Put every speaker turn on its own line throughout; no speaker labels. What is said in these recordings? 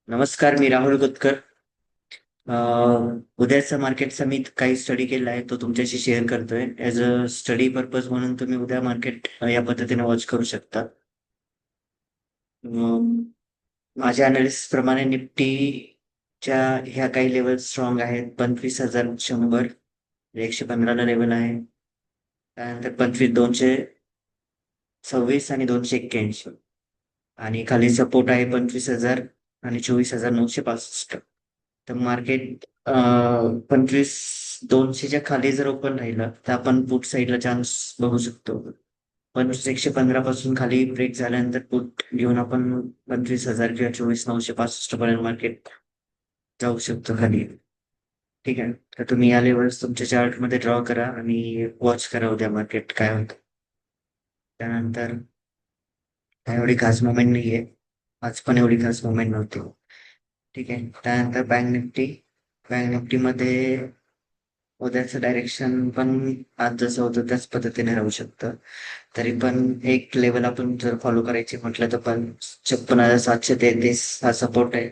नमस्कार, मी राहुल गुतकर. उद्याचा मार्केटचा मी काही स्टडी केला आहे तो तुमच्याशी शेअर करतोय. ॲज अ स्टडी पर्पज म्हणून तुम्ही उद्या मार्केट या पद्धतीने वॉच करू शकता. अं, माझ्या अनालिसिस प्रमाणे निफ्टीच्या ह्या काही लेवल स्ट्रॉंग आहेत. 25,100 115ला लेवल आहे. त्यानंतर 25,226 आणि 281, आणि खाली सपोर्ट आहे 25,000 आणि 24,965. तर मार्केट 25,200च्या खाली जर ओपन राहिलं तर आपण पुट साईडला चान्स बघू शकतो. 25,115 पासून खाली ब्रेक झाल्यानंतर पुट घेऊन आपण 25,000 किंवा 24,965 पर्यंत मार्केट जाऊ शकतो खाली. ठीक आहे. तर तुम्ही या लेवल्स तुमच्या चार्ट मध्ये ड्रॉ करा आणि वॉच करा उद्या मार्केट काय होतं. त्यानंतर काय एवढी खास मुवमेंट नाहीये. आज पण एवढी खास मुवमेंट नव्हती. ठीक आहे. त्यानंतर बँक निफ्टीमध्ये उद्याचं डायरेक्शन पण आज जसं होतं त्याच पद्धतीने राहू शकतं. तरी पण एक लेवल आपण जर फॉलो करायची म्हटलं तर पण 56,733 हा सपोर्ट आहे.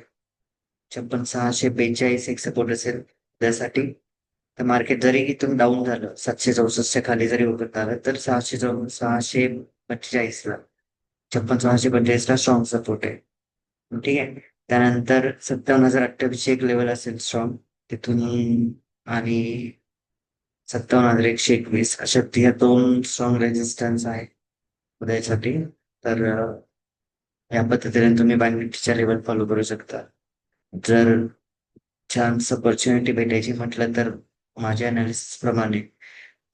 56,642 एक सपोर्ट असेल त्यासाठी. तर मार्केट जरी इथून डाऊन झालं 764च्या खाली जरी उतरत आलं तर 645ला 56,645ला स्ट्रॉंग सपोर्ट आहे. ठीक आहे. त्यानंतर 57,028 एक लेवल असेल स्ट्रॉंग तिथून, आणि 57,121 अशा ह्या दोन स्ट्रॉंग रेजिस्टन्स आहे उद्यासाठी. तर या पद्धतीने तुम्ही बँक निफ्टीच्या लेवल फॉलो करू शकता. जर चान्स अपॉर्च्युनिटी भेटायची म्हटलं तर माझ्या अनालिसिस प्रमाणे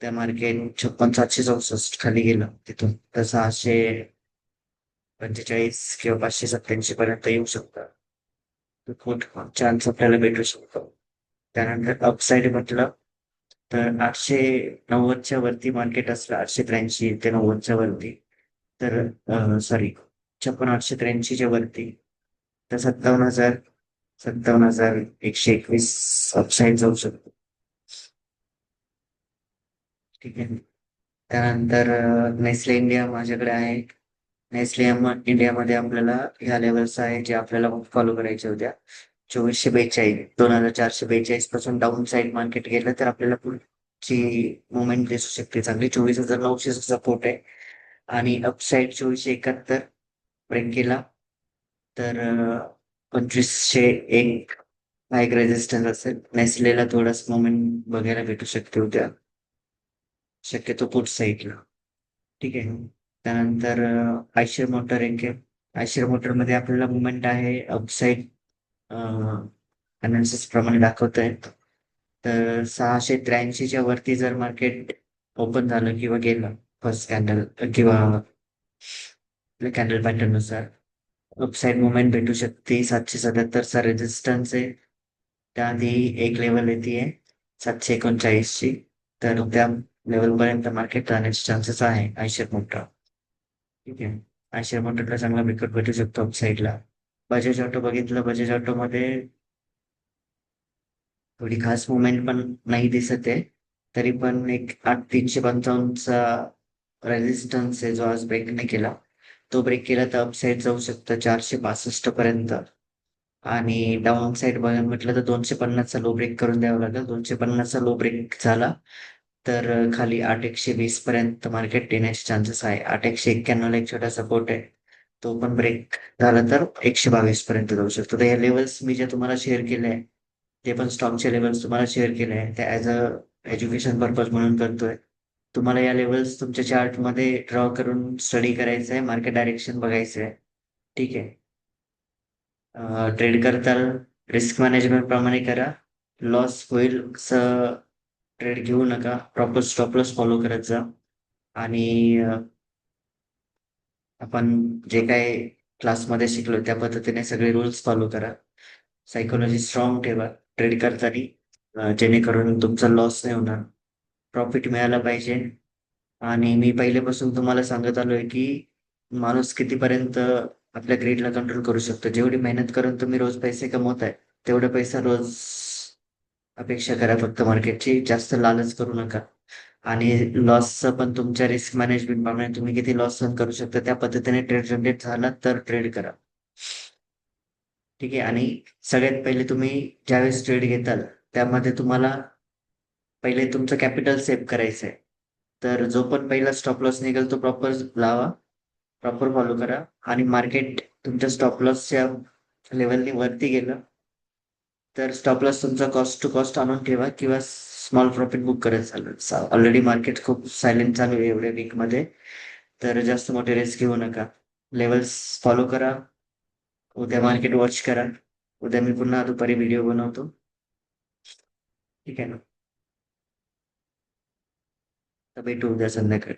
त्या मार्केट 56,764 खाली गेलं तिथून तर 645 किंवा 587 पर्यंत येऊ शकतं. तर खूप चान्स आपल्याला भेटू शकतो. त्यानंतर अपसाईड म्हटलं तर 890च्या वरती मार्केट असलं, 883 ते 90च्या वरती, तर सॉरी 56,883च्या वरती, तर 57,121 अपसाईड जाऊ शकतो. ठीक आहे. त्यानंतर नेस्ले इंडिया माझ्याकडे आहे. नेस्ले इंडियामध्ये आपल्याला ह्या लेवल्स आहे जे आपल्याला फॉलो करायचे होत्या. 2442, 2,442 पासून डाऊन साईड मार्केट गेलं तर आपल्याला पुढची मुवमेंट दिसू शकते चांगली. 24,900 सपोर्ट आहे, आणि अपसाईड 2471 ब्रेक केला तर 2501 हा एक रेजिस्टन्स असेल. नेसलेला थोडाच मुवमेंट बघायला भेटू शकते उद्या, शक्यतो पुढ साईडला. ठीक आहे. त्यानंतर आयशर मोटर एक आहे. आयशर मोटर मध्ये आपल्याला मुवमेंट आहे अपसाईड, अनालिसिस प्रमाणे दाखवत आहेत. तर 683च्या वरती जर मार्केट ओपन झालं किंवा गेलं फर्स्ट कॅन्डल किंवा कॅन्डल पॅटर्न नुसार अपसाईड मुवमेंट भेटू शकते. 777चा रेजिस्टन्स आहे. त्याआधी एक लेवल येते 739ची. तर त्या लेवल पर्यंत मार्केट जाण्याचे चान्सेस आहे आयशर मोटर. ठीक आहे. आयशर मोटरला चांगला ब्रेकअप भेटू शकतो अपसाईडला. बजाज ऑटो बघितलं, बजाज ऑटो मध्ये थोडी खास मुवमेंट पण नाही दिसत आहे. तरी पण एक 355चा रेजिस्टन्स आहे जो आज ब्रेक नाही केला. तो ब्रेक केला तर अपसाईड जाऊ शकतं 462 पर्यंत. आणि डाऊन साईड बघायला म्हटलं तर 250चा लो ब्रेक करून द्यावा लागेल. 250चा लो ब्रेक झाला तर खाली 8,120 पर्यंत मार्केट येण्याचे चान्सेस आहे. 8,191 ला एक छोटा सपोर्ट आहे. तो पण ब्रेक झाला तर 122 पर्यंत जाऊ शकतो. तर या लेवल्स मी जे तुम्हाला शेअर केले आहे ते पण स्टॉकचे लेवल्स तुम्हाला शेअर केले आहे ते ऍज अ एज्युकेशन पर्पज म्हणून करतोय. तुम्हाला या लेवल्स तुमच्या चार्टमध्ये ड्रॉ करून स्टडी करायचं आहे, मार्केट डायरेक्शन बघायचं आहे. ठीक आहे. ट्रेड करताल रिस्क मॅनेजमेंट प्रमाणे करा. लॉस होईल असं ट्रेड घेऊ नका. प्रॉपर स्टॉप लॉस फॉलो करत जा. आणि आपण जे काय क्लासमध्ये शिकलो त्या पद्धतीने सगळे रूल्स फॉलो करा. सायकोलॉजी स्ट्रॉंग ठेवा ट्रेड करताना, जेणेकरून तुमचा लॉस नाही होणार, प्रॉफिट मिळायला पाहिजे. आणि मी पहिल्यापासून तुम्हाला सांगत आलोय की माणूस कितीपर्यंत आपल्या ग्रीडला कंट्रोल करू शकतो. जेवढी मेहनत करून तुम्ही रोज पैसे कमवताय तेवढा पैसा रोज अपेक्षा करा फक्त मार्केटची. जास्त लालच करू नका. आणि लॉसचं पण तुमच्या रिस्क मॅनेजमेंट प्रमाणे तुम्ही किती लॉस सहन करू शकता त्या पद्धतीने ट्रेड जनरेट झाला तर ट्रेड करा. ठीक आहे. आणि सगळ्यात पहिले तुम्ही ज्यावेळेस ट्रेड घेताल त्यामध्ये तुम्हाला पहिले तुमचं कॅपिटल सेव्ह करायचं आहे. तर जो पण पहिला स्टॉप लॉस निघेल तो प्रॉपर लावा, प्रॉपर फॉलो करा. आणि मार्केट तुमच्या स्टॉप लॉसच्या लेवलनी वरती गेलं तर स्टॉप लॉस तुमचा कॉस्ट टू कॉस्ट आणून ठेवा किंवा स्मॉल प्रॉफिट बुक करत चालू. ऑलरेडी मार्केट खूप सायलेंट चालू आहे एवढ्या वीकमध्ये, तर जास्त मोठे रिस्क घेऊ नका. लेवल्स फॉलो करा. उद्या मार्केट वॉच करा. उद्या मी पुन्हा दुपारी व्हिडिओ बनवतो. ठीक आहे ना? तर भेटू उद्या संध्याकाळी.